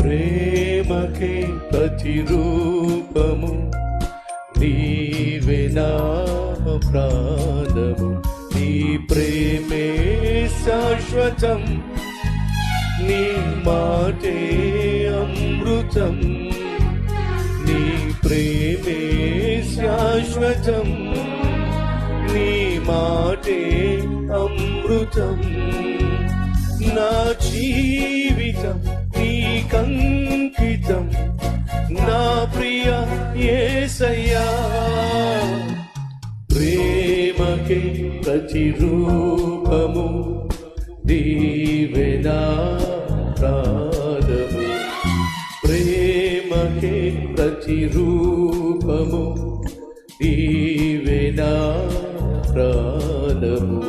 ప్రేమకే ప్రతిరూపము నీవే నా ప్రాణము, నీ ప్రేమే శాశ్వతం, నీ మాటే అమృతం, నీ ప్రేమే శాశ్వతం, నీ మాటే అమృతం. నా జీవితం నీకంకితం, నా ప్రియ యేసయ్యా. ప్రేమకే ప్రతిరూపము నీవే నా ప్రాణము, ప్రేమకే ప్రతిరూపము నీవే నా ప్రాణము.